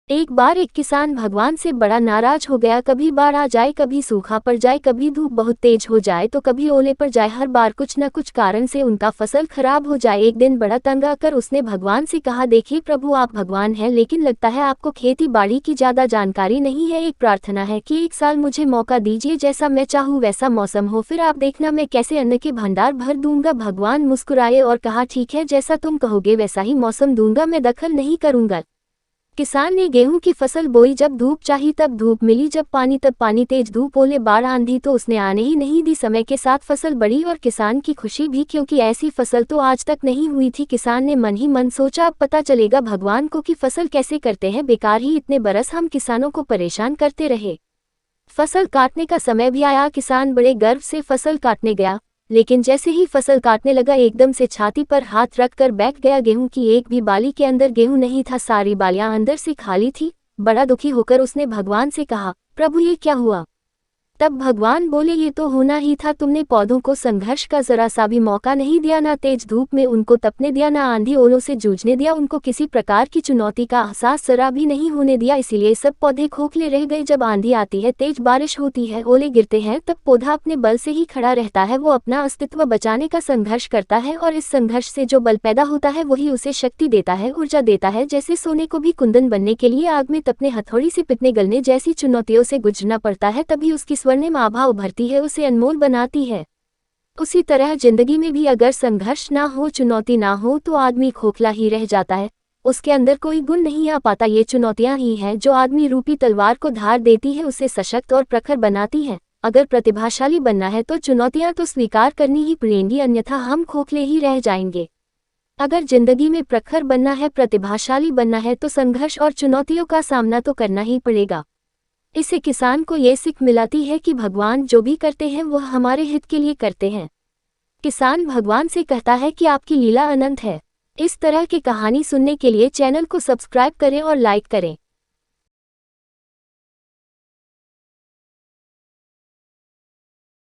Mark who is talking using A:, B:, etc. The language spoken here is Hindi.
A: एक बार एक किसान भगवान से बड़ा नाराज हो गया। कभी बाढ़ आ जाए, कभी सूखा पड़ जाए, कभी धूप बहुत तेज हो जाए तो कभी ओले पड़ जाए। हर बार कुछ न कुछ कारण से उनका फसल खराब हो जाए। एक दिन बड़ा तंग आकर उसने भगवान से कहा, देखिए प्रभु, आप भगवान हैं लेकिन लगता है आपको खेती बाड़ी की ज्यादा जानकारी नहीं है। एक प्रार्थना है कि एक साल मुझे मौका दीजिए, जैसा मैं चाहूँ वैसा मौसम हो, फिर आप देखना मैं कैसे अन्न के भंडार भर दूंगा। भगवान मुस्कुराए और कहा, ठीक है, जैसा तुम कहोगे वैसा ही मौसम दूंगा, मैं दखल नहीं करूंगा। किसान ने गेहूं की फसल बोई। जब धूप चाही तब धूप मिली, जब पानी तब पानी। तेज धूप, ओले, बाढ़, आंधी तो उसने आने ही नहीं दी। समय के साथ फसल बढ़ी और किसान की खुशी भी, क्योंकि ऐसी फसल तो आज तक नहीं हुई थी। किसान ने मन ही मन सोचा, अब पता चलेगा भगवान को कि फसल कैसे करते हैं। बेकार ही इतने बरस हम किसानों को परेशान करते रहे। फसल काटने का समय भी आया। किसान बड़े गर्व से फसल काटने गया, लेकिन जैसे ही फसल काटने लगा एकदम से छाती पर हाथ रखकर बैठ गया। गेहूं की एक भी बाली के अंदर गेहूं नहीं था, सारी बालियां अंदर से खाली थी। बड़ा दुखी होकर उसने भगवान से कहा, प्रभु ये क्या हुआ? तब भगवान बोले, ये तो होना ही था, तुमने पौधों को संघर्ष का जरा सा भी मौका नहीं दिया, ना तेज धूप में उनको तपने दिया, ना आंधी ओलों से जूझने दिया, उनको किसी प्रकार की चुनौती का एहसास जरा भी नहीं होने दिया। इसीलिए सब पौधे खोखले रह गए। जब आंधी आती है, तेज बारिश होती है, ओले गिरते हैं, तब पौधा अपने बल से ही खड़ा रहता है। वो अपना अस्तित्व बचाने का संघर्ष करता है और इस संघर्ष से जो बल पैदा होता है वही उसे शक्ति देता है, ऊर्जा देता है। जैसे सोने को भी कुंदन बनने के लिए आग में तपने, हथौड़ी से पिटने, गलने जैसी चुनौतियों से गुजरना पड़ता है, तभी उसकी स्वर्णिम आभा उभरती है, उसे अनमोल बनाती है। उसी तरह जिंदगी में भी अगर संघर्ष ना हो, चुनौती ना हो, तो आदमी खोखला ही रह जाता है, उसके अंदर कोई गुण नहीं आ पाता। ये चुनौतियां ही हैं जो आदमी रूपी तलवार को धार देती है, उसे सशक्त और प्रखर बनाती हैं। अगर प्रतिभाशाली बनना है तो चुनौतियां तो स्वीकार करनी ही पड़ेंगी, अन्यथा हम खोखले ही रह जाएंगे। अगर जिंदगी में प्रखर बनना है, प्रतिभाशाली बनना है, तो संघर्ष और चुनौतियों का सामना तो करना ही पड़ेगा। इससे किसान को ये सीख मिलती है कि भगवान जो भी करते हैं वह हमारे हित के लिए करते हैं। किसान भगवान से कहता है कि आपकी लीला अनंत है। इस तरह की कहानी सुनने के लिए चैनल को सब्सक्राइब करें और लाइक करें।